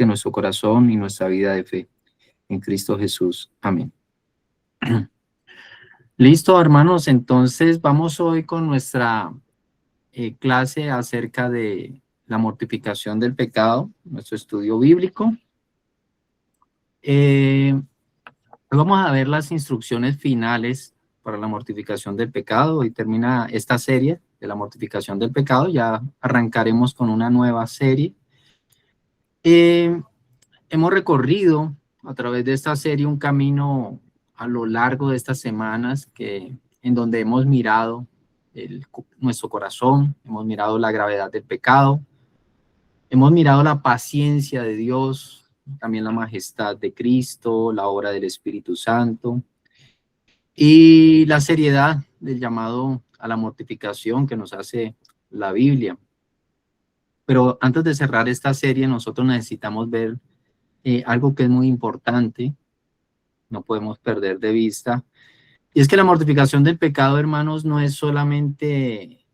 de nuestro corazón y nuestra vida de fe en Cristo Jesús. Amén. Listo, hermanos, entonces vamos hoy con nuestra clase acerca de la mortificación del pecado, nuestro estudio bíblico. Vamos a ver las instrucciones finales para la mortificación del pecado. Hoy termina esta serie de la mortificación del pecado. Ya arrancaremos con una nueva serie. Hemos recorrido a través de esta serie un camino a lo largo de estas semanas en donde hemos mirado nuestro corazón, hemos mirado la gravedad del pecado, hemos mirado la paciencia de Dios, también la majestad de Cristo, la obra del Espíritu Santo y la seriedad del llamado a la mortificación que nos hace la Biblia. Pero antes de cerrar esta serie, nosotros necesitamos ver algo que es muy importante, no podemos perder de vista, y es que la mortificación del pecado, hermanos, no es solamente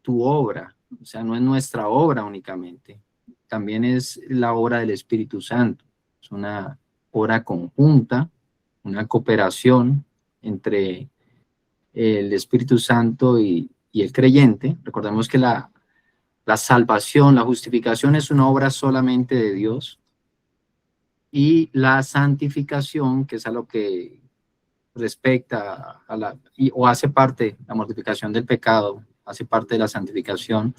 tu obra, o sea, no es nuestra obra únicamente, también es la obra del Espíritu Santo, es una obra conjunta, una cooperación entre el Espíritu Santo y el creyente. Recordemos que la salvación, la justificación es una obra solamente de Dios, y la santificación, que es a lo que respecta o hace parte, la mortificación del pecado, hace parte de la santificación,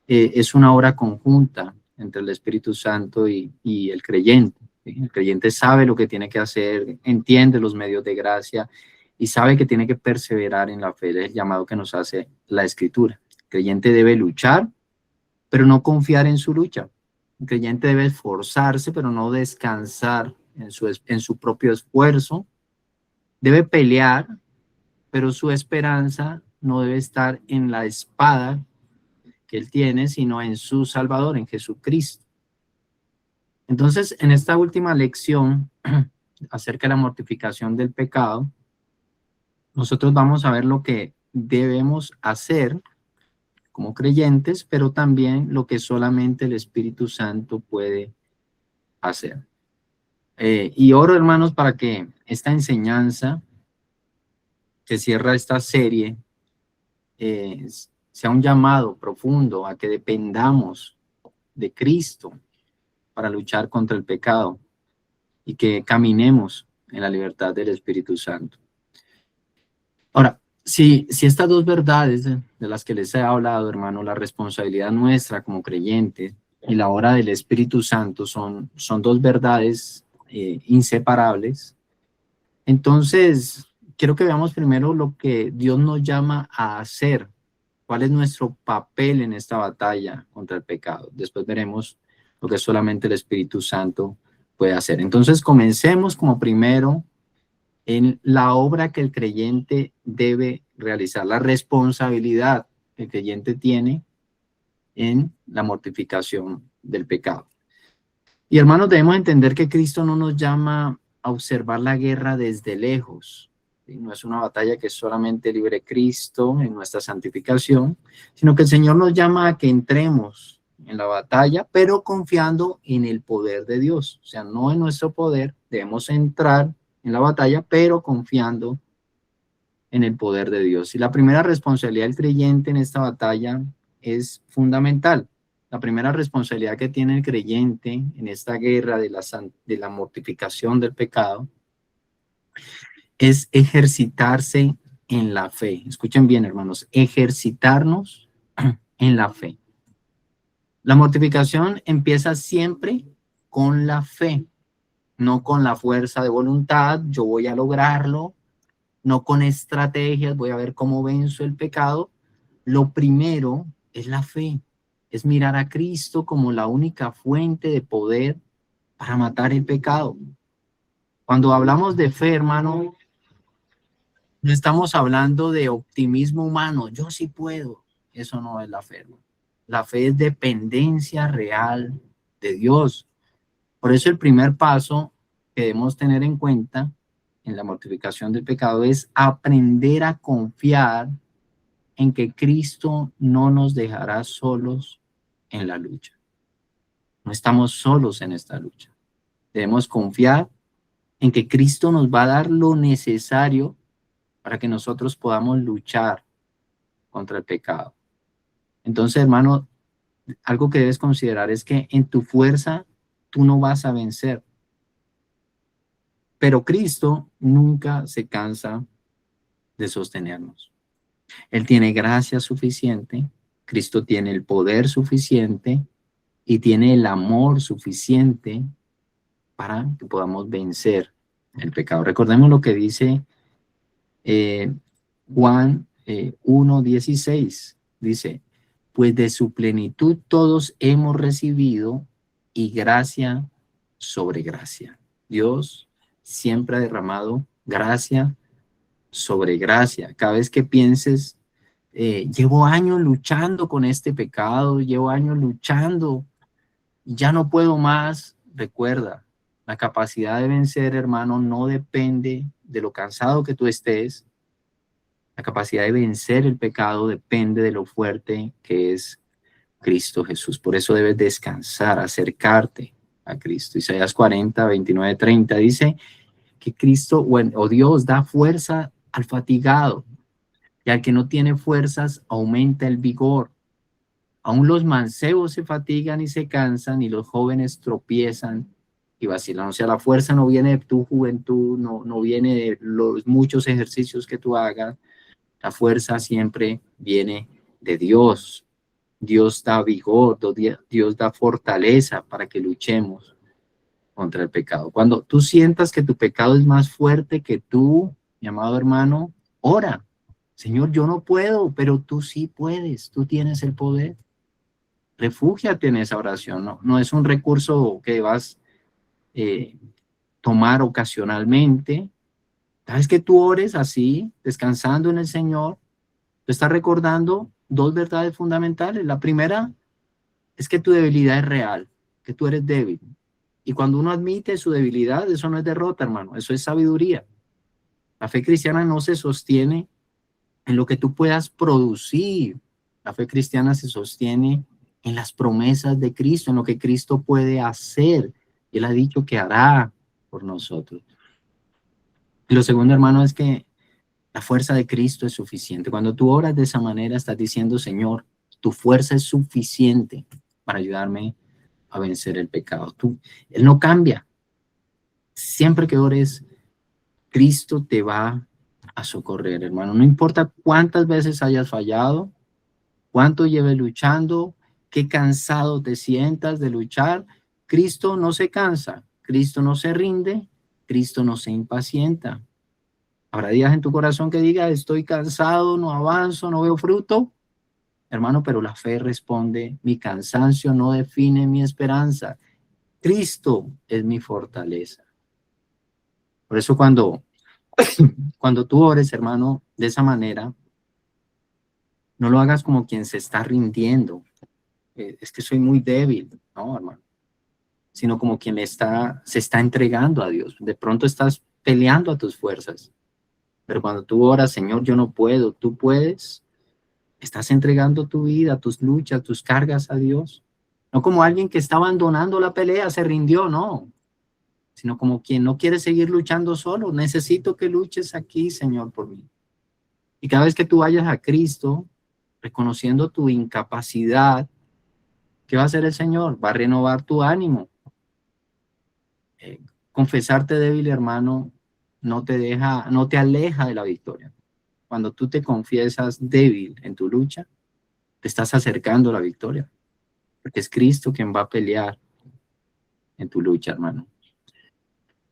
es una obra conjunta entre el Espíritu Santo y el creyente. ¿Sí? El creyente sabe lo que tiene que hacer, entiende los medios de gracia y sabe que tiene que perseverar en la fe, es el llamado que nos hace la Escritura. El creyente debe luchar, pero no confiar en su lucha. El creyente debe esforzarse, pero no descansar en su propio esfuerzo. Debe pelear, pero su esperanza no debe estar en la espada que él tiene, sino en su Salvador, en Jesucristo. Entonces, en esta última lección acerca de la mortificación del pecado, nosotros vamos a ver lo que debemos hacer como creyentes, pero también lo que solamente el Espíritu Santo puede hacer. Y oro, hermanos, para que esta enseñanza que cierra esta serie sea un llamado profundo a que dependamos de Cristo para luchar contra el pecado y que caminemos en la libertad del Espíritu Santo. Ahora, si estas dos verdades de las que les he hablado, hermano, la responsabilidad nuestra como creyentes y la obra del Espíritu Santo son dos verdades inseparables, entonces quiero que veamos primero lo que Dios nos llama a hacer, cuál es nuestro papel en esta batalla contra el pecado. Después veremos lo que solamente el Espíritu Santo puede hacer. Entonces comencemos como primero en la obra que el creyente debe realizar, la responsabilidad que el creyente tiene en la mortificación del pecado. Y hermanos, debemos entender que Cristo no nos llama a observar la guerra desde lejos. ¿Sí? No es una batalla que solamente libre Cristo en nuestra santificación, sino que el Señor nos llama a que entremos en la batalla, pero confiando en el poder de Dios. O sea, no en nuestro poder, debemos entrar en la batalla, pero confiando en el poder de Dios. Y la primera responsabilidad del creyente en esta batalla es fundamental. La primera responsabilidad que tiene el creyente en esta guerra de la mortificación del pecado es ejercitarse en la fe. Escuchen bien, hermanos, ejercitarnos en la fe. La mortificación empieza siempre con la fe, no con la fuerza de voluntad, yo voy a lograrlo, no con estrategias, voy a ver cómo venzo el pecado. Lo primero es la fe, es mirar a Cristo como la única fuente de poder para matar el pecado. Cuando hablamos de fe, hermano, no estamos hablando de optimismo humano, yo sí puedo. Eso no es la fe, hermano. La fe es dependencia real de Dios. Por eso el primer paso que debemos tener en cuenta en la mortificación del pecado es aprender a confiar en que Cristo no nos dejará solos en la lucha. No estamos solos en esta lucha. Debemos confiar en que Cristo nos va a dar lo necesario para que nosotros podamos luchar contra el pecado. Entonces, hermano, algo que debes considerar es que en tu fuerza tú no vas a vencer. Pero Cristo nunca se cansa de sostenernos. Él tiene gracia suficiente, Cristo tiene el poder suficiente y tiene el amor suficiente para que podamos vencer el pecado. Recordemos lo que dice Juan 1:16. Dice, pues de su plenitud todos hemos recibido y gracia sobre gracia. Dios siempre ha derramado gracia sobre gracia. Cada vez que pienses, llevo años luchando con este pecado, llevo años luchando, ya no puedo más, recuerda, la capacidad de vencer, hermano, no depende de lo cansado que tú estés. La capacidad de vencer el pecado depende de lo fuerte que es Cristo Jesús. Por eso debes descansar, acercarte a Cristo. Isaías 40:29-30 dice que Cristo o Dios da fuerza al fatigado y al que no tiene fuerzas aumenta el vigor. Aún los mancebos se fatigan y se cansan y los jóvenes tropiezan y vacilan. O sea, la fuerza no viene de tu juventud, no viene de los muchos ejercicios que tú hagas. La fuerza siempre viene de Dios. Dios da vigor, Dios da fortaleza para que luchemos contra el pecado. Cuando tú sientas que tu pecado es más fuerte que tú, mi amado hermano, ora. Señor, yo no puedo, pero tú sí puedes, tú tienes el poder. Refúgiate en esa oración, no es un recurso que vas a tomar ocasionalmente. Sabes que tú ores así, descansando en el Señor, tú estás recordando dos verdades fundamentales. La primera es que tu debilidad es real, que tú eres débil. Y cuando uno admite su debilidad, eso no es derrota, hermano, eso es sabiduría. La fe cristiana no se sostiene en lo que tú puedas producir. La fe cristiana se sostiene en las promesas de Cristo, en lo que Cristo puede hacer. Él ha dicho que hará por nosotros. Y lo segundo, hermano, es que la fuerza de Cristo es suficiente. Cuando tú oras de esa manera, estás diciendo, Señor, tu fuerza es suficiente para ayudarme a vencer el pecado. Él no cambia. Siempre que ores, Cristo te va a socorrer, hermano. No importa cuántas veces hayas fallado, cuánto lleves luchando, qué cansado te sientas de luchar, Cristo no se cansa, Cristo no se rinde, Cristo no se impacienta. Habrá días en tu corazón que diga, estoy cansado, no avanzo, no veo fruto. Hermano, pero la fe responde, mi cansancio no define mi esperanza. Cristo es mi fortaleza. Por eso cuando tú ores, hermano, de esa manera, no lo hagas como quien se está rindiendo. Es que soy muy débil, no, hermano. Sino como quien se está entregando a Dios. De pronto estás peleando a tus fuerzas. Pero cuando tú oras, Señor, yo no puedo, tú puedes, estás entregando tu vida, tus luchas, tus cargas a Dios. No como alguien que está abandonando la pelea, se rindió, no. Sino como quien no quiere seguir luchando solo. Necesito que luches aquí, Señor, por mí. Y cada vez que tú vayas a Cristo, reconociendo tu incapacidad, ¿qué va a hacer el Señor? Va a renovar tu ánimo. Confesarte débil, hermano, no te aleja de la victoria. Cuando tú te confiesas débil en tu lucha, te estás acercando a la victoria, porque es Cristo quien va a pelear en tu lucha, hermano.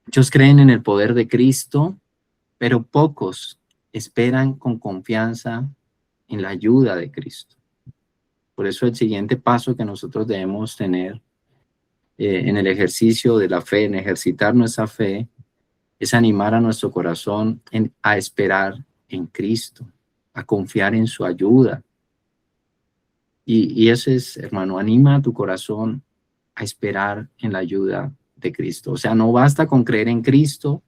Muchos creen en el poder de Cristo, pero pocos esperan con confianza en la ayuda de Cristo. Por eso el siguiente paso que nosotros debemos tener en el ejercicio de la fe, en ejercitar nuestra fe, es animar a nuestro corazón a esperar en Cristo, a confiar en su ayuda. Y eso es, hermano, anima a tu corazón a esperar en la ayuda de Cristo. O sea, no basta con creer en Cristo,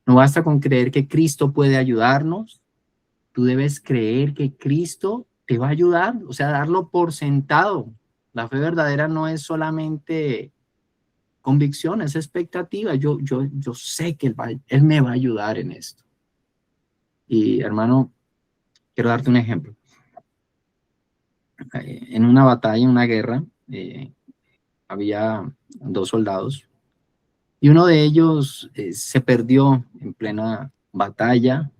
no basta con creer que Cristo puede ayudarnos, tú debes creer que Cristo te va a ayudar, o sea, darlo por sentado. La fe verdadera no es solamente convicción, es expectativa. Yo sé que él me va a ayudar en esto. Y hermano, quiero darte un ejemplo. En una batalla, en una guerra, había 2 soldados y uno de ellos se perdió en plena batalla.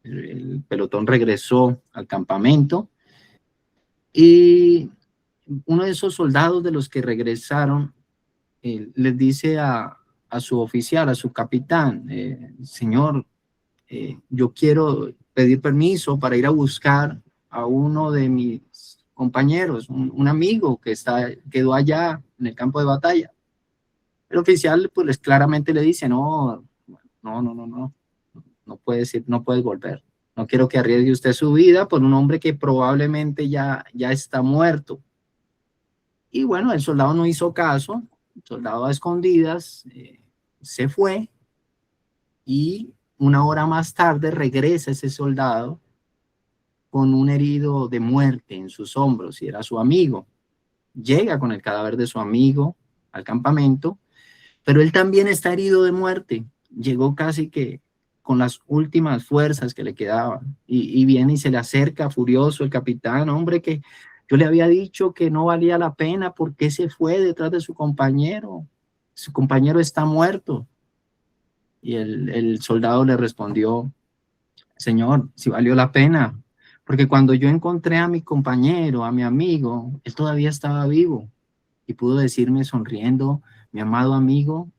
El pelotón regresó al campamento y uno de esos soldados de los que regresaron les dice a su oficial, a su capitán, señor, yo quiero pedir permiso para ir a buscar a uno de mis compañeros, un amigo que quedó allá en el campo de batalla. El oficial pues claramente le dice, no puedes ir, no puedes volver. No quiero que arriesgue usted su vida por un hombre que probablemente ya está muerto. Y bueno, el soldado no hizo caso, el soldado a escondidas se fue y 1 hora más tarde regresa ese soldado con un herido de muerte en sus hombros y era su amigo. Llega con el cadáver de su amigo al campamento, pero él también está herido de muerte. Llegó casi que con las últimas fuerzas que le quedaban y viene y se le acerca furioso el capitán, hombre, que yo le había dicho que no valía la pena, ¿por qué se fue detrás de su compañero? Su compañero está muerto. Y el soldado le respondió, señor, si valió la pena, porque cuando yo encontré a mi compañero, a mi amigo, él todavía estaba vivo y pudo decirme sonriendo, mi amado amigo,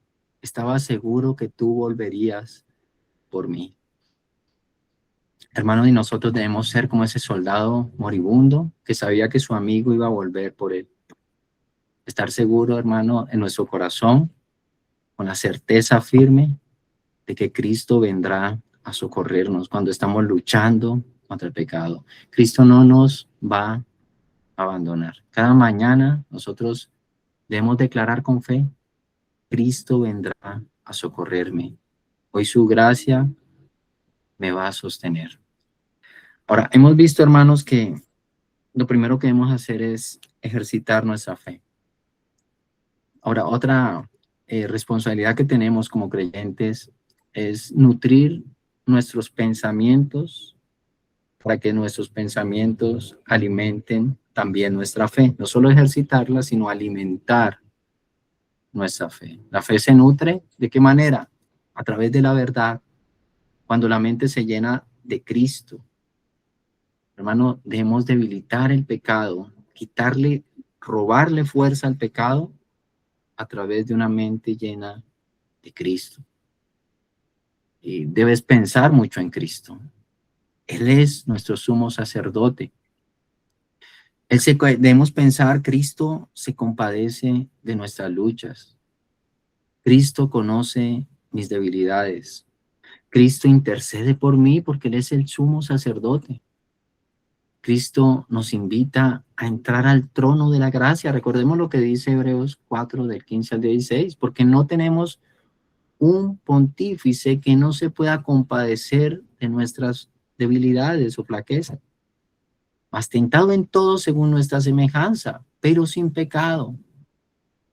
estaba seguro que tú volverías por mí. Hermanos, y nosotros debemos ser como ese soldado moribundo que sabía que su amigo iba a volver por él. Estar seguro, hermano, en nuestro corazón, con la certeza firme de que Cristo vendrá a socorrernos cuando estamos luchando contra el pecado. Cristo no nos va a abandonar. Cada mañana nosotros debemos declarar con fe, Cristo vendrá a socorrerme. Hoy su gracia me va a sostener. Ahora, hemos visto, hermanos, que lo primero que debemos hacer es ejercitar nuestra fe. Ahora, otra responsabilidad que tenemos como creyentes es nutrir nuestros pensamientos para que nuestros pensamientos alimenten también nuestra fe. No solo ejercitarla, sino alimentar nuestra fe. La fe se nutre, ¿de qué manera? A través de la verdad. Cuando la mente se llena de Cristo, hermano, debemos debilitar el pecado, robarle fuerza al pecado a través de una mente llena de Cristo. Y debes pensar mucho en Cristo. Él es nuestro sumo sacerdote. Debemos pensar, Cristo se compadece de nuestras luchas. Cristo conoce mis debilidades. Cristo intercede por mí porque Él es el sumo sacerdote. Cristo nos invita a entrar al trono de la gracia. Recordemos lo que dice Hebreos 4, del 15 al 16, porque no tenemos un pontífice que no se pueda compadecer de nuestras debilidades o flaquezas, mas tentado en todo según nuestra semejanza, pero sin pecado.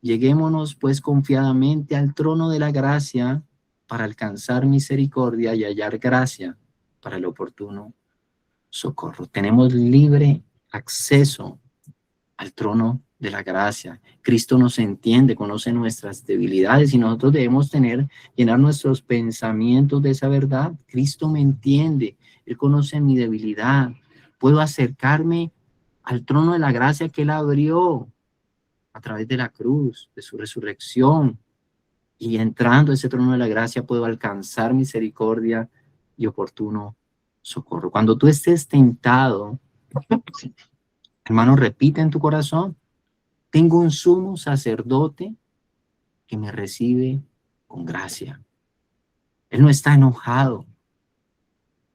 Lleguémonos pues confiadamente al trono de la gracia para alcanzar misericordia y hallar gracia para el oportuno socorro. Tenemos libre acceso al trono de la gracia. Cristo nos entiende, conoce nuestras debilidades y nosotros debemos llenar nuestros pensamientos de esa verdad. Cristo me entiende, Él conoce mi debilidad. Puedo acercarme al trono de la gracia que Él abrió a través de la cruz, de su resurrección. Y entrando a ese trono de la gracia puedo alcanzar misericordia y oportuno socorro. Cuando tú estés tentado, hermano, repite en tu corazón, tengo un sumo sacerdote que me recibe con gracia. Él no está enojado.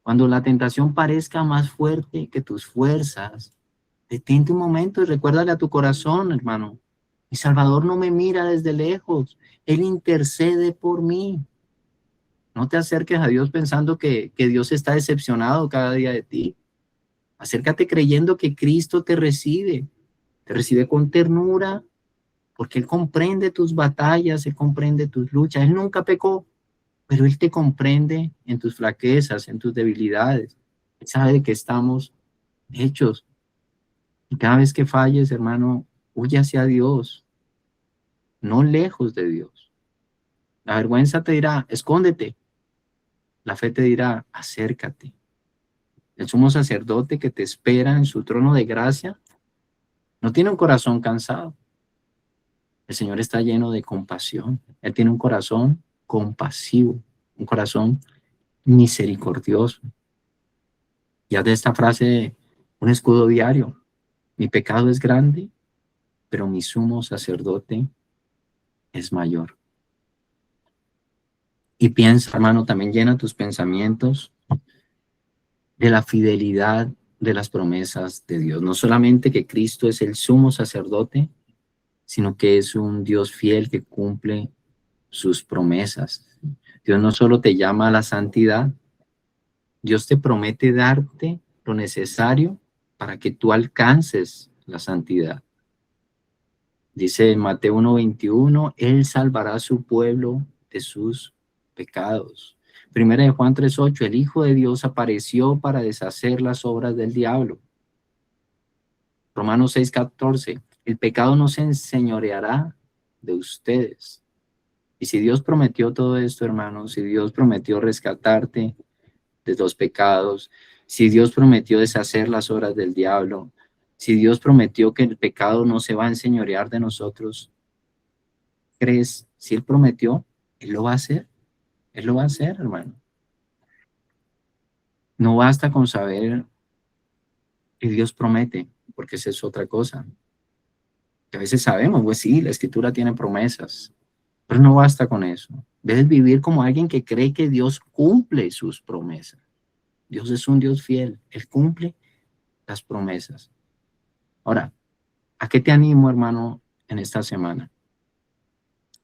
Cuando la tentación parezca más fuerte que tus fuerzas, detente un momento y recuérdale a tu corazón, hermano, mi Salvador no me mira desde lejos, Él intercede por mí. No te acerques a Dios pensando que Dios está decepcionado cada día de ti. Acércate creyendo que Cristo te te recibe con ternura, porque Él comprende tus batallas, Él comprende tus luchas. Él nunca pecó, pero Él te comprende en tus flaquezas, en tus debilidades. Él sabe de qué estamos hechos. Y cada vez que falles, hermano, huye hacia Dios, no lejos de Dios. La vergüenza te dirá, escóndete. La fe te dirá, acércate. El sumo sacerdote que te espera en su trono de gracia no tiene un corazón cansado. El Señor está lleno de compasión. Él tiene un corazón compasivo, un corazón misericordioso. Y haz de esta frase un escudo diario. Mi pecado es grande, pero mi sumo sacerdote es mayor. Y piensa, hermano, también llena tus pensamientos de la fidelidad de las promesas de Dios. No solamente que Cristo es el sumo sacerdote, sino que es un Dios fiel que cumple sus promesas. Dios no solo te llama a la santidad, Dios te promete darte lo necesario para que tú alcances la santidad. Dice en Mateo 1:21, Él salvará a su pueblo de sus pecados. Primera de Juan 3:8, el Hijo de Dios apareció para deshacer las obras del diablo. Romanos 6:14, el pecado no se enseñoreará de ustedes. Y si Dios prometió todo esto, hermanos, si Dios prometió rescatarte de los pecados, si Dios prometió deshacer las obras del diablo, si Dios prometió que el pecado no se va a enseñorear de nosotros, ¿crees? Si Él prometió, Él lo va a hacer. Él lo va a hacer, hermano. No basta con saber que Dios promete, porque esa es otra cosa. Que a veces sabemos, pues sí, la Escritura tiene promesas, pero no basta con eso. Debes vivir como alguien que cree que Dios cumple sus promesas. Dios es un Dios fiel. Él cumple las promesas. Ahora, ¿a qué te animo, hermano, en esta semana?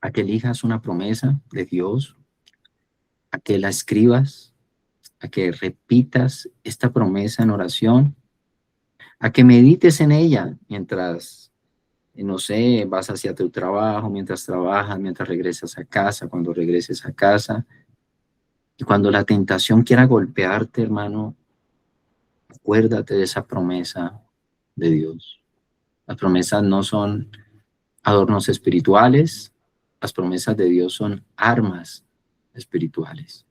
A que elijas una promesa de Dios, a que la escribas, a que repitas esta promesa en oración, a que medites en ella mientras, no sé, vas hacia tu trabajo, mientras trabajas, mientras regresas a casa, cuando regreses a casa. Y cuando la tentación quiera golpearte, hermano, acuérdate de esa promesa de Dios. Las promesas no son adornos espirituales, las promesas de Dios son armas espirituales.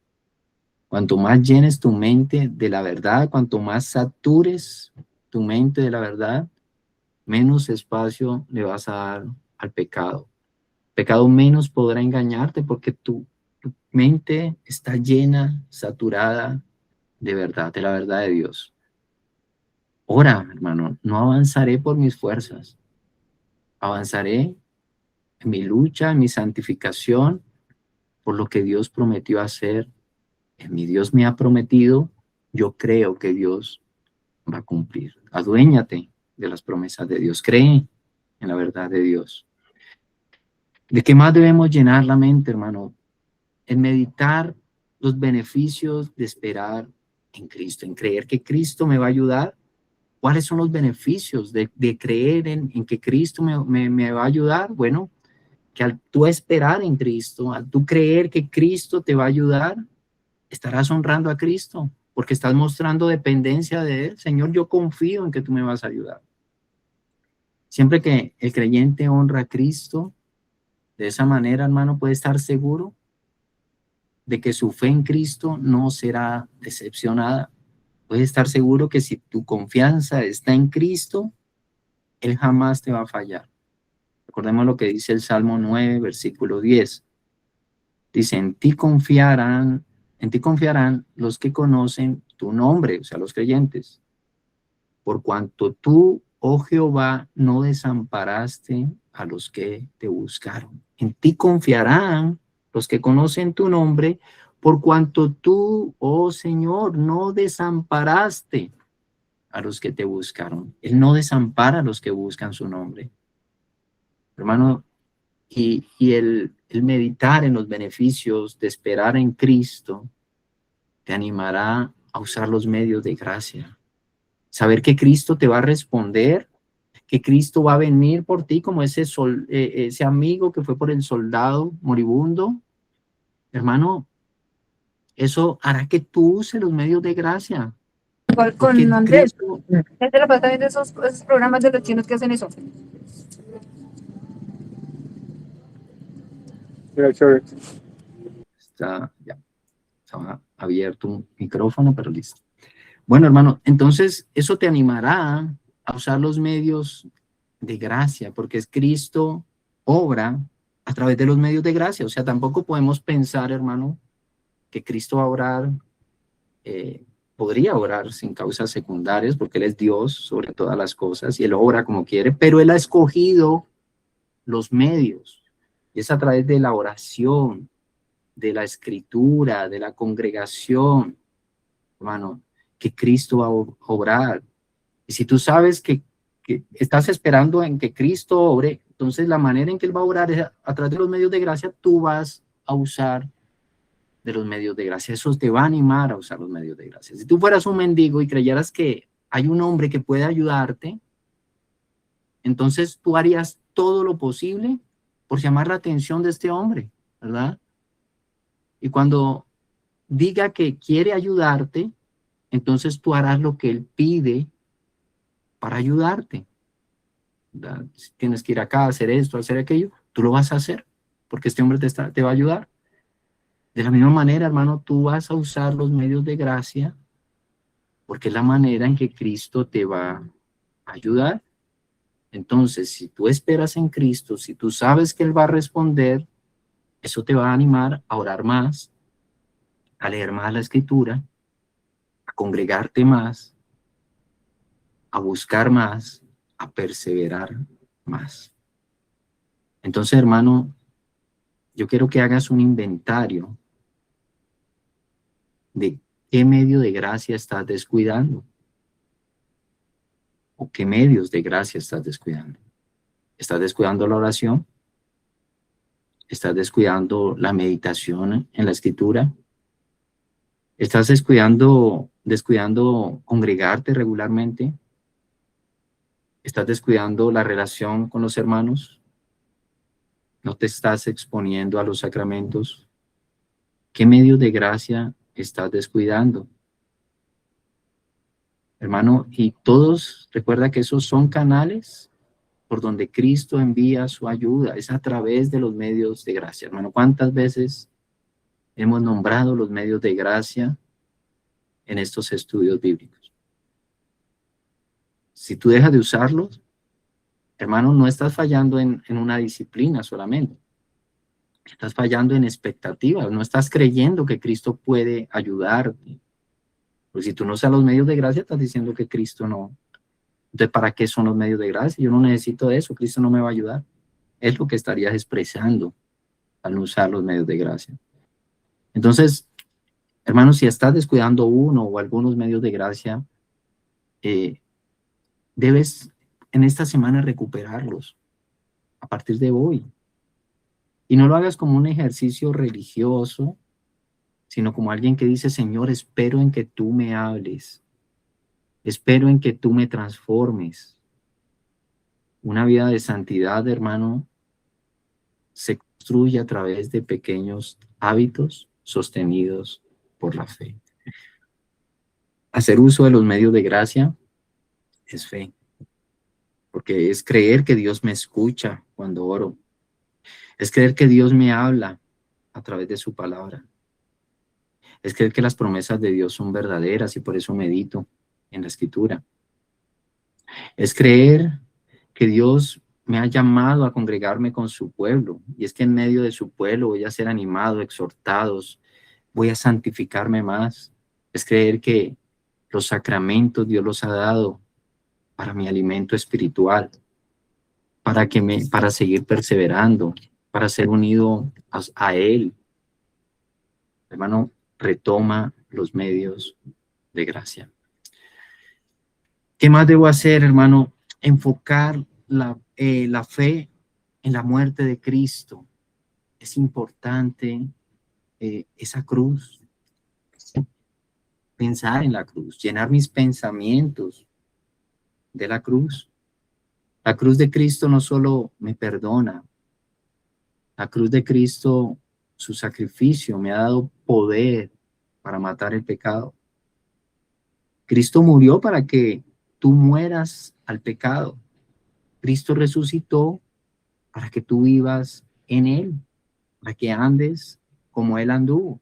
Cuanto más llenes tu mente de la verdad, cuanto más satures tu mente de la verdad, menos espacio le vas a dar al pecado. El pecado menos podrá engañarte porque tu mente está llena, saturada de verdad, de la verdad de Dios. Ora, hermano, no avanzaré por mis fuerzas, avanzaré en mi lucha, en mi santificación, por lo que Dios prometió hacer. En mi Dios me ha prometido, yo creo que Dios va a cumplir. Aduéñate de las promesas de Dios, cree en la verdad de Dios. ¿De qué más debemos llenar la mente, hermano? En meditar los beneficios de esperar en Cristo, en creer que Cristo me va a ayudar. ¿Cuáles son los beneficios de creer en que Cristo me va a ayudar? Bueno, que al tú esperar en Cristo, al tú creer que Cristo te va a ayudar, estarás honrando a Cristo, porque estás mostrando dependencia de Él. Señor, yo confío en que tú me vas a ayudar. Siempre que el creyente honra a Cristo, de esa manera, hermano, puede estar seguro de que su fe en Cristo no será decepcionada. Puede estar seguro que si tu confianza está en Cristo, Él jamás te va a fallar. Recordemos lo que dice el Salmo 9, versículo 10. Dice, en ti confiarán los que conocen tu nombre, o sea, los creyentes. Por cuanto tú, oh Jehová, no desamparaste a los que te buscaron. En ti confiarán los que conocen tu nombre, por cuanto tú, oh Señor, no desamparaste a los que te buscaron. Él no desampara a los que buscan su nombre. Hermano, y el meditar en los beneficios de esperar en Cristo te animará a usar los medios de gracia. Saber que Cristo te va a responder que Cristo va a venir por ti como ese amigo que fue por el soldado moribundo, hermano, eso hará que tú uses los medios de gracia. Porque Con Andrés, Cristo, ya te la pasa viendo esos programas de los chinos que hacen eso. Mira, chévere. ya estaba abierto un micrófono, pero listo. Bueno, hermano, entonces eso te animará a usar los medios de gracia, porque es Cristo obra a través de los medios de gracia. O sea, tampoco podemos pensar, hermano, que Cristo va a orar, podría orar sin causas secundarias, porque Él es Dios sobre todas las cosas y Él obra como quiere, pero Él ha escogido los medios. Y es a través de la oración, de la escritura, de la congregación, hermano, que Cristo va a obrar. Y si tú sabes que estás esperando en que Cristo obre, entonces la manera en que Él va a obrar es a través de los medios de gracia. Tú vas a usar de los medios de gracia. Eso te va a animar a usar los medios de gracia. Si tú fueras un mendigo y creyeras que hay un hombre que puede ayudarte, entonces tú harías todo lo posible por llamar la atención de este hombre, ¿verdad? Y cuando diga que quiere ayudarte, entonces tú harás lo que Él pide para ayudarte. ¿Verdad? Si tienes que ir acá, hacer esto, hacer aquello, tú lo vas a hacer, porque este hombre te va a ayudar. De la misma manera, hermano, tú vas a usar los medios de gracia, porque es la manera en que Cristo te va a ayudar. Entonces, si tú esperas en Cristo, si tú sabes que Él va a responder, eso te va a animar a orar más, a leer más la Escritura, a congregarte más, a buscar más, a perseverar más. Entonces, hermano, yo quiero que hagas un inventario de qué medio de gracia estás descuidando o qué medios de gracia estás descuidando. ¿Estás descuidando la oración? ¿Estás descuidando la meditación en la Escritura? ¿Estás descuidando congregarte regularmente? ¿Estás descuidando la relación con los hermanos? ¿No te estás exponiendo a los sacramentos? ¿Qué medios de gracia estás descuidando? Hermano, y todos, recuerda que esos son canales por donde Cristo envía su ayuda, es a través de los medios de gracia. Hermano, ¿cuántas veces hemos nombrado los medios de gracia en estos estudios bíblicos? Si tú dejas de usarlos, hermano, no estás fallando en una disciplina solamente. Estás fallando en expectativas, no estás creyendo que Cristo puede ayudarte. Pues si tú no usas los medios de gracia, estás diciendo que Cristo no. Entonces, ¿para qué son los medios de gracia? Yo no necesito de eso, Cristo no me va a ayudar. Es lo que estarías expresando al no usar los medios de gracia. Entonces, hermanos, si estás descuidando uno o algunos medios de gracia, debes en esta semana recuperarlos a partir de hoy. Y no lo hagas como un ejercicio religioso, sino como alguien que dice, Señor, espero en que tú me hables. Espero en que tú me transformes. Una vida de santidad, hermano, se construye a través de pequeños hábitos sostenidos por la fe. Hacer uso de los medios de gracia es fe, porque es creer que Dios me escucha cuando oro. Es creer que Dios me habla a través de su palabra. Es creer que las promesas de Dios son verdaderas y por eso medito en la Escritura. Es creer que Dios me ha llamado a congregarme con su pueblo, y es que en medio de su pueblo voy a ser animado, exhortados, voy a santificarme más. Es creer que los sacramentos Dios los ha dado para mi alimento espiritual, para seguir perseverando, para ser unido a Él. Hermano, retoma los medios de gracia. ¿Qué más debo hacer, hermano? Enfocar la fe en la muerte de Cristo. Es importante esa cruz, pensar en la cruz, llenar mis pensamientos de la cruz. La cruz de Cristo no solo me perdona, la cruz de Cristo, su sacrificio me ha dado poder para matar el pecado. Cristo murió para que tú mueras al pecado. Cristo resucitó para que tú vivas en Él, para que andes como Él anduvo.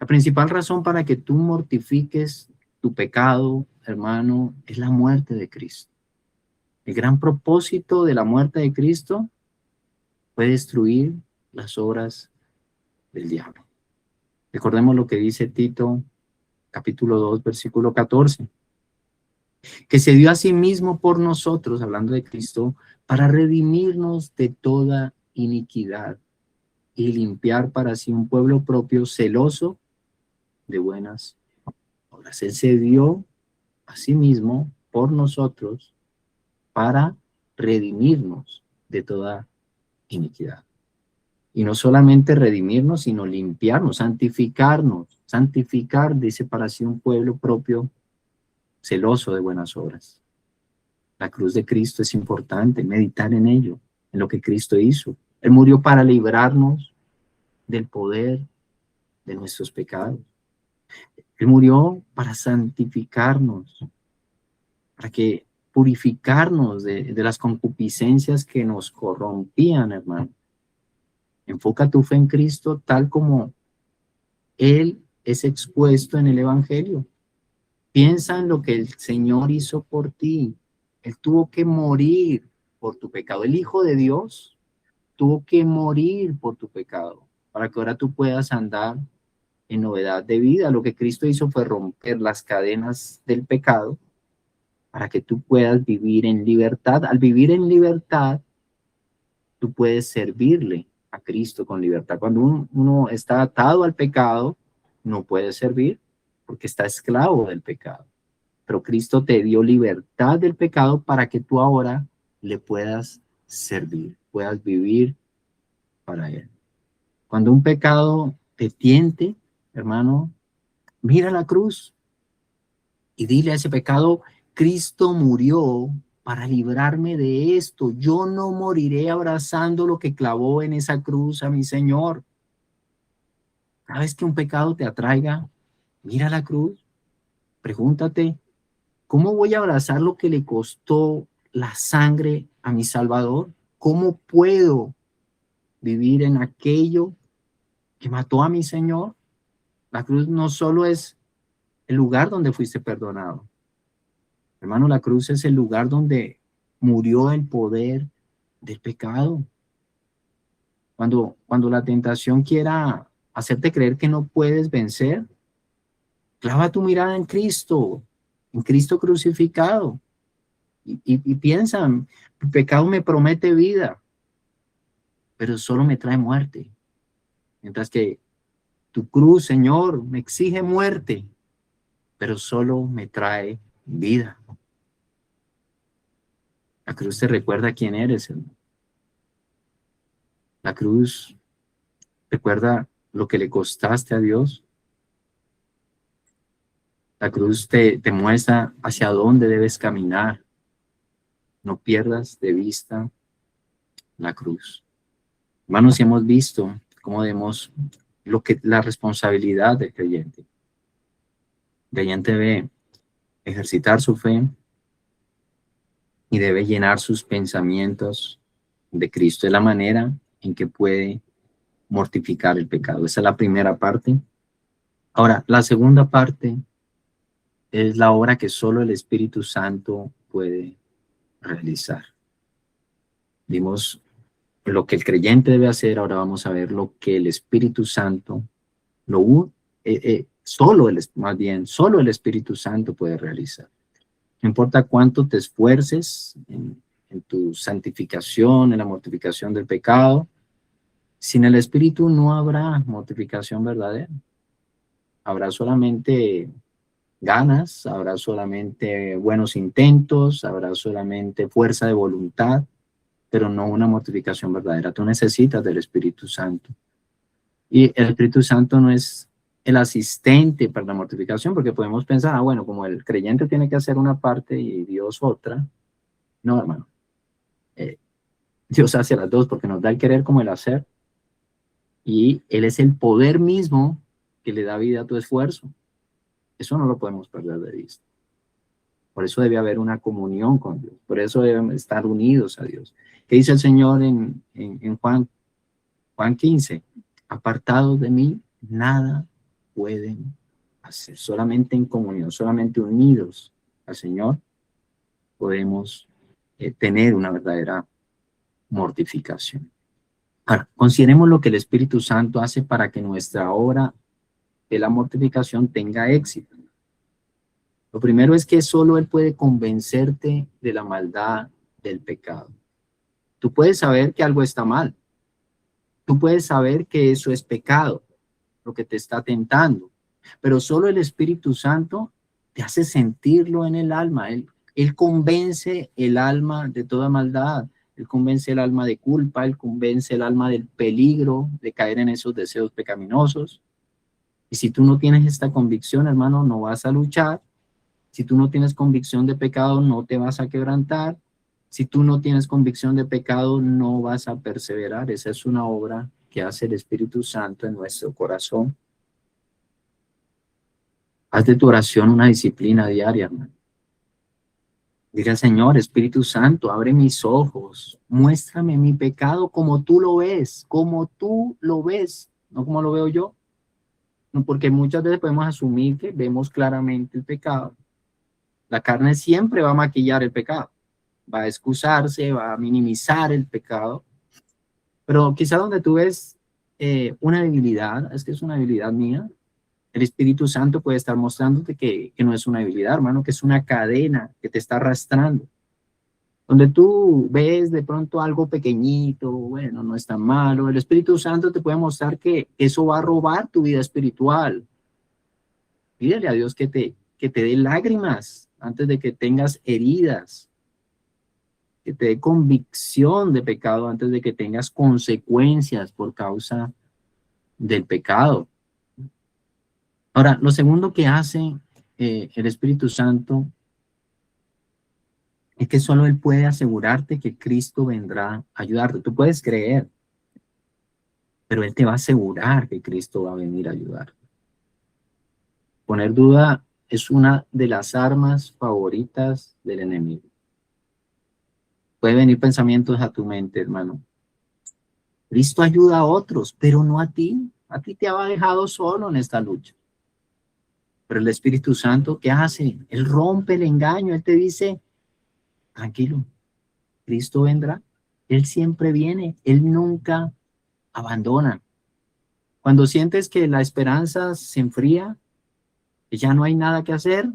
La principal razón para que tú mortifiques tu pecado, hermano, es la muerte de Cristo. El gran propósito de la muerte de Cristo fue destruir las obras del diablo. Recordemos lo que dice Tito, capítulo 2, versículo 14, que se dio a sí mismo por nosotros, hablando de Cristo, para redimirnos de toda iniquidad y limpiar para sí un pueblo propio celoso de buenas obras. Él se dio a sí mismo por nosotros para redimirnos de toda iniquidad. Y no solamente redimirnos, sino limpiarnos, santificarnos. Santificar, dice, para sí un pueblo propio celoso de buenas obras. La cruz de Cristo es importante, meditar en ello, en lo que Cristo hizo. Él murió para librarnos del poder de nuestros pecados. Él murió para santificarnos, para que purificarnos de las concupiscencias que nos corrompían, hermano. Enfoca tu fe en Cristo tal como Él es expuesto en el Evangelio. Piensa en lo que el Señor hizo por ti. Él tuvo que morir por tu pecado. El Hijo de Dios tuvo que morir por tu pecado para que ahora tú puedas andar en novedad de vida. Lo que Cristo hizo fue romper las cadenas del pecado para que tú puedas vivir en libertad. Al vivir en libertad, tú puedes servirle a Cristo con libertad. Cuando uno está atado al pecado, no puede servir porque está esclavo del pecado. Pero Cristo te dio libertad del pecado para que tú ahora le puedas servir, puedas vivir para Él. Cuando un pecado te tiente, hermano, mira la cruz y dile a ese pecado: Cristo murió para librarme de esto. Yo no moriré abrazando lo que clavó en esa cruz a mi Señor. Cada vez que un pecado te atraiga, mira la cruz, pregúntate: ¿cómo voy a abrazar lo que le costó la sangre a mi Salvador? ¿Cómo puedo vivir en aquello que mató a mi Señor? La cruz no solo es el lugar donde fuiste perdonado. Hermano, la cruz es el lugar donde murió el poder del pecado. Cuando la tentación quiera hacerte creer que no puedes vencer, clava tu mirada en Cristo crucificado. Y piensa: el pecado me promete vida, pero solo me trae muerte. Mientras que tu cruz, Señor, me exige muerte, pero solo me trae vida. La cruz te recuerda quién eres, hermano. La cruz recuerda lo que le costaste a Dios. La cruz te muestra hacia dónde debes caminar. No pierdas de vista la cruz. Hermanos, si hemos visto cómo debemos, la responsabilidad del creyente. El creyente debe ejercitar su fe y debe llenar sus pensamientos de Cristo. Es la manera en que puede mortificar el pecado. Esa es la primera parte. Ahora, la segunda parte es la obra que solo el Espíritu Santo puede realizar. Vimos lo que el creyente debe hacer, ahora vamos a ver lo que el Espíritu Santo, solo el Espíritu Santo puede realizar. No importa cuánto te esfuerces en tu santificación, en la mortificación del pecado, sin el Espíritu no habrá mortificación verdadera. Habrá solamente ganas, habrá solamente buenos intentos, habrá solamente fuerza de voluntad, pero no una mortificación verdadera. Tú necesitas del Espíritu Santo. Y el Espíritu Santo no es el asistente para la mortificación, porque podemos pensar: bueno, como el creyente tiene que hacer una parte y Dios otra, No, hermano. Dios hace las dos porque nos da el querer como el hacer. Y Él es el poder mismo que le da vida a tu esfuerzo. Eso no lo podemos perder de vista. Por eso debe haber una comunión con Dios. Por eso deben estar unidos a Dios. ¿Qué dice el Señor en Juan 15? Apartados de mí, nada pueden hacer. Solamente en comunión, solamente unidos al Señor, podemos tener una verdadera mortificación. Ahora, consideremos lo que el Espíritu Santo hace para que nuestra obra de la mortificación tenga éxito. Lo primero es que solo Él puede convencerte de la maldad del pecado. Tú puedes saber que algo está mal. Tú puedes saber que eso es pecado, lo que te está tentando. Pero solo el Espíritu Santo te hace sentirlo en el alma. Él convence el alma de toda maldad. Él convence el alma de culpa. Él convence el alma del peligro de caer en esos deseos pecaminosos. Y si tú no tienes esta convicción, hermano, no vas a luchar. Si tú no tienes convicción de pecado, no te vas a quebrantar. Si tú no tienes convicción de pecado, no vas a perseverar. Esa es una obra que hace el Espíritu Santo en nuestro corazón. Haz de tu oración una disciplina diaria, hermano. Dile al Señor, Espíritu Santo, abre mis ojos, muéstrame mi pecado como tú lo ves, no como lo veo yo. No, porque muchas veces podemos asumir que vemos claramente el pecado. La carne siempre va a maquillar el pecado, va a excusarse, va a minimizar el pecado. Pero quizá donde tú ves una debilidad, es que es una debilidad mía, el Espíritu Santo puede estar mostrándote que no es una debilidad, hermano, que es una cadena que te está arrastrando. Donde tú ves de pronto algo pequeñito, bueno, no es tan malo, el Espíritu Santo te puede mostrar que eso va a robar tu vida espiritual. Pídele a Dios que te dé lágrimas antes de que tengas heridas, que te dé convicción de pecado antes de que tengas consecuencias por causa del pecado. Ahora, lo segundo que hace el Espíritu Santo es que solo Él puede asegurarte que Cristo vendrá a ayudarte. Tú puedes creer, pero Él te va a asegurar que Cristo va a venir a ayudar. Poner duda es una de las armas favoritas del enemigo. Puede venir pensamientos a tu mente, hermano. Cristo ayuda a otros, pero no a ti. A ti te ha dejado solo en esta lucha. Pero el Espíritu Santo, ¿qué hace? Él rompe el engaño. Él te dice, tranquilo, Cristo vendrá. Él siempre viene. Él nunca abandona. Cuando sientes que la esperanza se enfría, que ya no hay nada que hacer,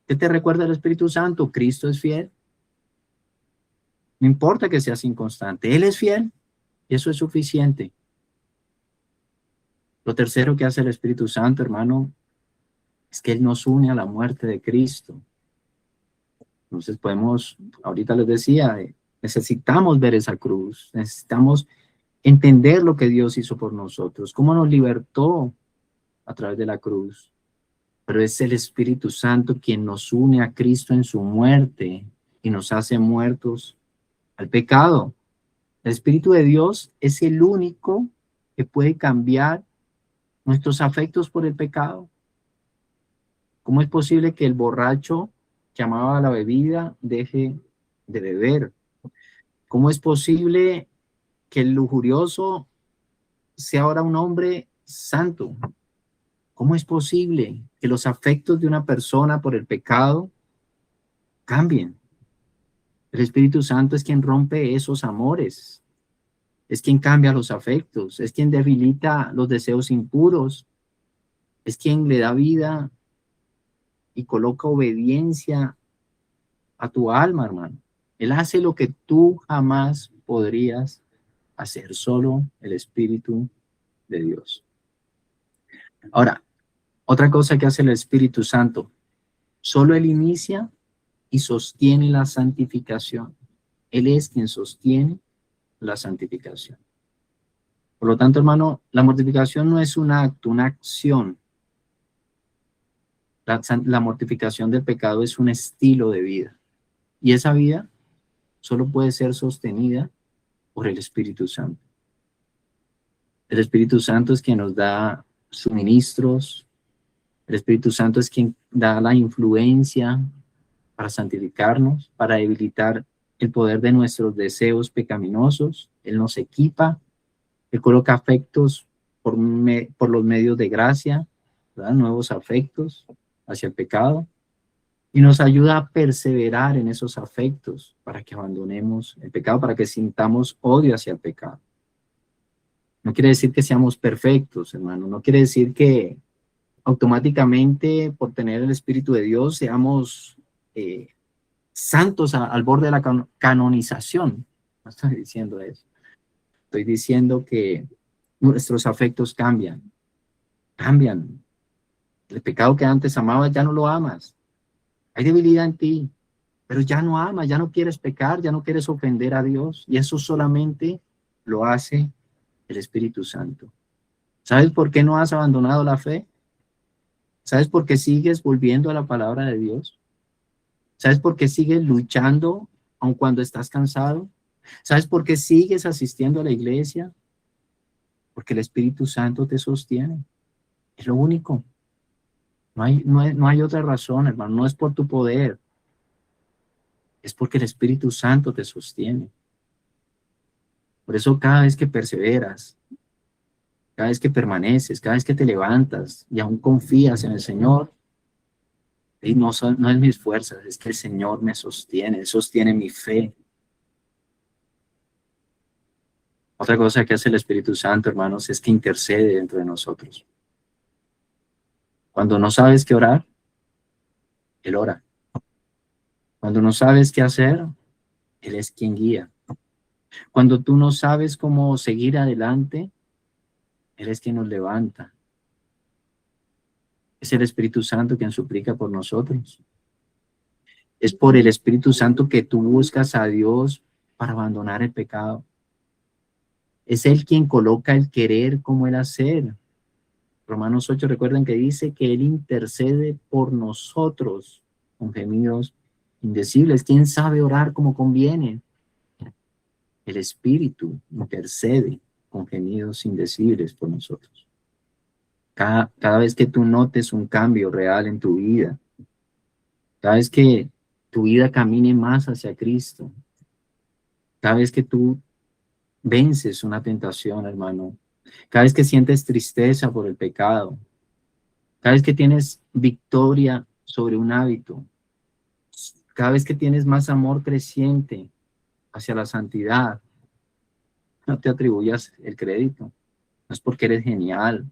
¿qué te recuerda el Espíritu Santo? Cristo es fiel. No importa que seas inconstante. Él es fiel y eso es suficiente. Lo tercero que hace el Espíritu Santo, hermano, es que Él nos une a la muerte de Cristo. Entonces podemos, ahorita les decía, necesitamos ver esa cruz, necesitamos entender lo que Dios hizo por nosotros, cómo nos libertó a través de la cruz. Pero es el Espíritu Santo quien nos une a Cristo en su muerte y nos hace muertos al pecado. El Espíritu de Dios es el único que puede cambiar nuestros afectos por el pecado. ¿Cómo es posible que el borracho que amaba la bebida deje de beber? ¿Cómo es posible que el lujurioso sea ahora un hombre santo? ¿Cómo es posible que los afectos de una persona por el pecado cambien? El Espíritu Santo es quien rompe esos amores, es quien cambia los afectos, es quien debilita los deseos impuros, es quien le da vida y coloca obediencia a tu alma, hermano. Él hace lo que tú jamás podrías hacer, solo el Espíritu de Dios. Ahora, otra cosa que hace el Espíritu Santo, solo Él inicia y sostiene la santificación. Él es quien sostiene la santificación. Por lo tanto, hermano, la mortificación no es un acto, una acción. La mortificación del pecado es un estilo de vida. Y esa vida solo puede ser sostenida por el Espíritu Santo. El Espíritu Santo es quien nos da suministros. El Espíritu Santo es quien da la influencia para santificarnos, para debilitar el poder de nuestros deseos pecaminosos. Él nos equipa, Él coloca afectos por los medios de gracia, ¿verdad? Nuevos afectos hacia el pecado, y nos ayuda a perseverar en esos afectos para que abandonemos el pecado, para que sintamos odio hacia el pecado. No quiere decir que seamos perfectos, hermano, no quiere decir que automáticamente por tener el Espíritu de Dios seamos santos al borde de la canonización. No estoy diciendo eso. Estoy diciendo que nuestros afectos cambian. El pecado que antes amabas ya no lo amas. Hay debilidad en ti, pero ya no amas, ya no quieres pecar, ya no quieres ofender a Dios. Y eso solamente lo hace el Espíritu Santo. ¿Sabes por qué no has abandonado la fe? ¿Sabes por qué sigues volviendo a la palabra de Dios? ¿Sabes por qué sigues luchando aun cuando estás cansado? ¿Sabes por qué sigues asistiendo a la iglesia? Porque el Espíritu Santo te sostiene. Es lo único. No hay otra razón, hermano. No es por tu poder. Es porque el Espíritu Santo te sostiene. Por eso cada vez que perseveras, cada vez que permaneces, cada vez que te levantas y aún confías en el Señor, y no es mis fuerzas, es que el Señor me sostiene, Él sostiene mi fe. Otra cosa que hace el Espíritu Santo, hermanos, es que intercede dentro de nosotros. Cuando no sabes qué orar, Él ora. Cuando no sabes qué hacer, Él es quien guía. Cuando tú no sabes cómo seguir adelante, Él es quien nos levanta. Es el Espíritu Santo quien suplica por nosotros. Es por el Espíritu Santo que tú buscas a Dios para abandonar el pecado. Es Él quien coloca el querer como el hacer. Romanos 8, recuerden que dice que Él intercede por nosotros con gemidos indecibles. ¿Quién sabe orar como conviene? El Espíritu intercede con gemidos indecibles por nosotros. Cada vez que tú notes un cambio real en tu vida, cada vez que tu vida camine más hacia Cristo, cada vez que tú vences una tentación, hermano, cada vez que sientes tristeza por el pecado, cada vez que tienes victoria sobre un hábito, cada vez que tienes más amor creciente hacia la santidad, no te atribuyas el crédito. No es porque eres genial,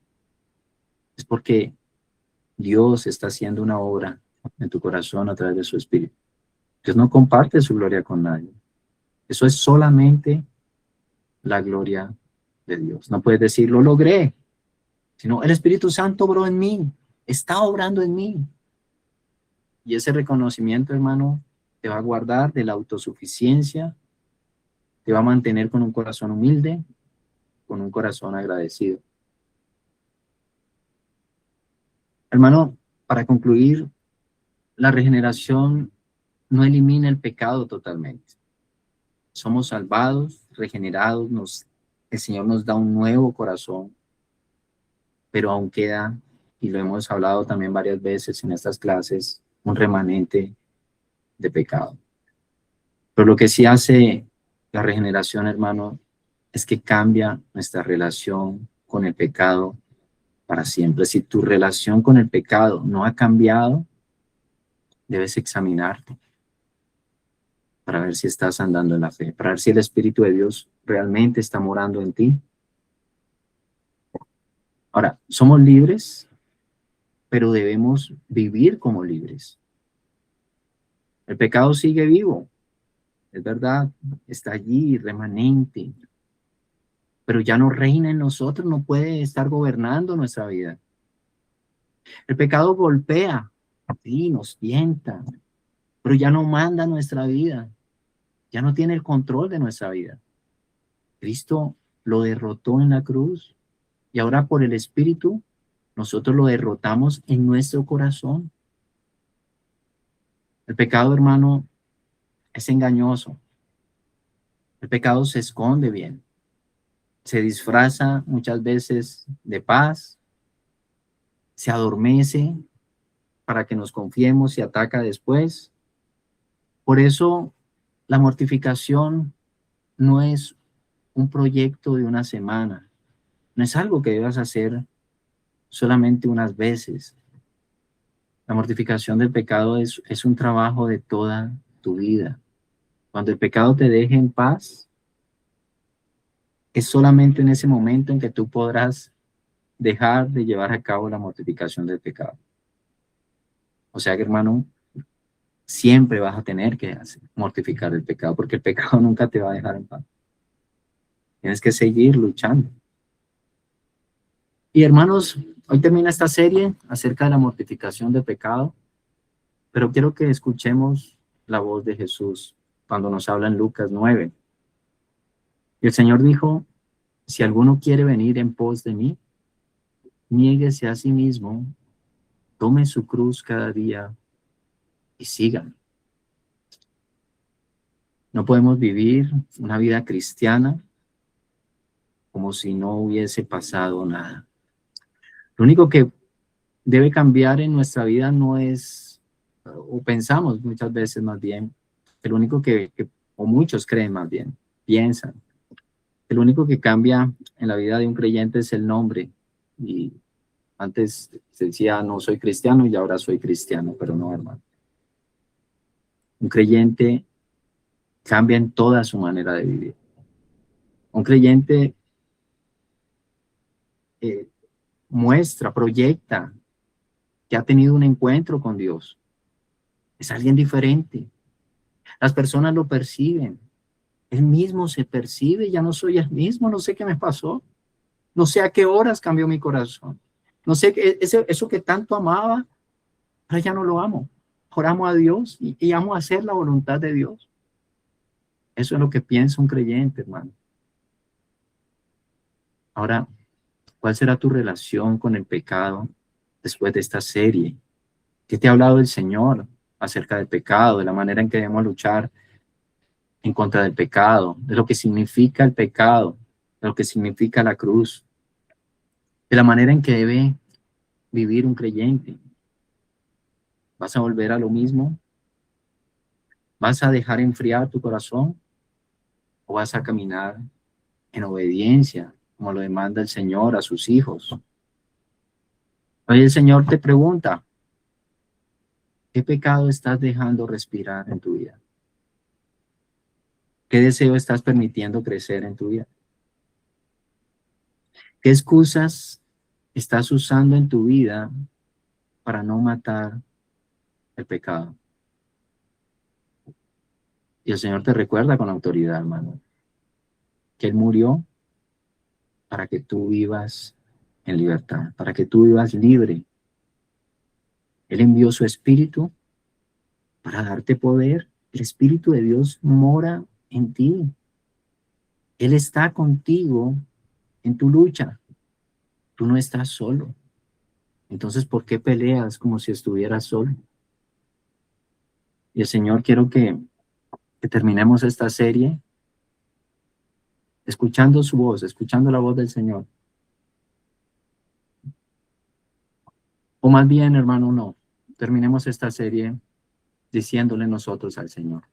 es porque Dios está haciendo una obra en tu corazón a través de su Espíritu. Dios no comparte su gloria con nadie. Eso es solamente la gloria de Dios. No puedes decir, lo logré, sino el Espíritu Santo obró en mí, está obrando en mí. Y ese reconocimiento, hermano, te va a guardar de la autosuficiencia, te va a mantener con un corazón humilde, con un corazón agradecido. Hermano, para concluir, la regeneración no elimina el pecado totalmente. Somos salvados, regenerados, el Señor nos da un nuevo corazón, pero aún queda, y lo hemos hablado también varias veces en estas clases, un remanente de pecado. Pero lo que sí hace la regeneración, hermano, es que cambia nuestra relación con el pecado para siempre. Si tu relación con el pecado no ha cambiado, debes examinarte para ver si estás andando en la fe, para ver si el Espíritu de Dios realmente está morando en ti. Ahora, somos libres, pero debemos vivir como libres. El pecado sigue vivo, es verdad, está allí, remanente, pero ya no reina en nosotros, no puede estar gobernando nuestra vida. El pecado golpea, sí, nos tienta, pero ya no manda nuestra vida, ya no tiene el control de nuestra vida. Cristo lo derrotó en la cruz y ahora por el Espíritu nosotros lo derrotamos en nuestro corazón. El pecado, hermano, es engañoso. El pecado se esconde bien, se disfraza muchas veces de paz, se adormece para que nos confiemos y ataca después. Por eso la mortificación no es un proyecto de una semana, no es algo que debas hacer solamente unas veces. La mortificación del pecado es un trabajo de toda tu vida. Cuando el pecado te deje en paz, es solamente en ese momento en que tú podrás dejar de llevar a cabo la mortificación del pecado. O sea que, hermano, siempre vas a tener que mortificar el pecado, porque el pecado nunca te va a dejar en paz. Tienes que seguir luchando. Y hermanos, hoy termina esta serie acerca de la mortificación del pecado, pero quiero que escuchemos la voz de Jesús cuando nos habla en Lucas 9. Y el Señor dijo, si alguno quiere venir en pos de mí, niéguese a sí mismo, tome su cruz cada día y sígame. No podemos vivir una vida cristiana como si no hubiese pasado nada. Lo único que debe cambiar en nuestra vida no es, o pensamos muchas veces más bien, que lo único o muchos creen más bien, piensan, que lo único que cambia en la vida de un creyente es el nombre. Y antes se decía, no soy cristiano y ahora soy cristiano, pero no, hermano. Un creyente cambia en toda su manera de vivir. Un creyente eh, muestra, proyecta que ha tenido un encuentro con Dios. Es alguien diferente. Las personas lo perciben. Él mismo se percibe, ya no soy el mismo, no sé qué me pasó. No sé a qué horas cambió mi corazón. No sé, eso que tanto amaba, ahora ya no lo amo. Ahora amo a Dios y amo hacer la voluntad de Dios. Eso es lo que piensa un creyente, hermano. Ahora, ¿cuál será tu relación con el pecado después de esta serie? ¿Qué te ha hablado el Señor acerca del pecado, de la manera en que debemos luchar en contra del pecado, de lo que significa el pecado, de lo que significa la cruz, de la manera en que debe vivir un creyente? ¿Vas a volver a lo mismo? ¿Vas a dejar enfriar tu corazón? ¿O vas a caminar en obediencia, como lo demanda el Señor a sus hijos? Hoy el Señor te pregunta, ¿qué pecado estás dejando respirar en tu vida? ¿Qué deseo estás permitiendo crecer en tu vida? ¿Qué excusas estás usando en tu vida para no matar el pecado? Y el Señor te recuerda con autoridad, hermano, que Él murió para que tú vivas en libertad, para que tú vivas libre. Él envió su Espíritu para darte poder. El Espíritu de Dios mora en ti. Él está contigo en tu lucha. Tú no estás solo. Entonces, ¿por qué peleas como si estuvieras solo? Y el Señor, quiero que terminemos esta serie escuchando su voz, escuchando la voz del Señor. O más bien, hermano, no. Terminemos esta serie diciéndole nosotros al Señor,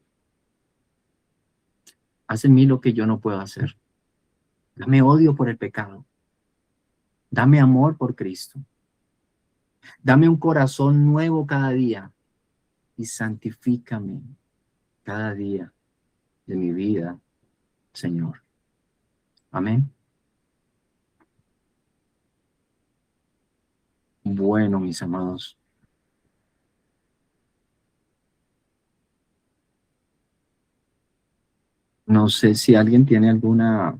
haz en mí lo que yo no puedo hacer. Dame odio por el pecado. Dame amor por Cristo. Dame un corazón nuevo cada día y santifícame cada día de mi vida, Señor. Amén. Bueno, mis amados, no sé si alguien tiene alguna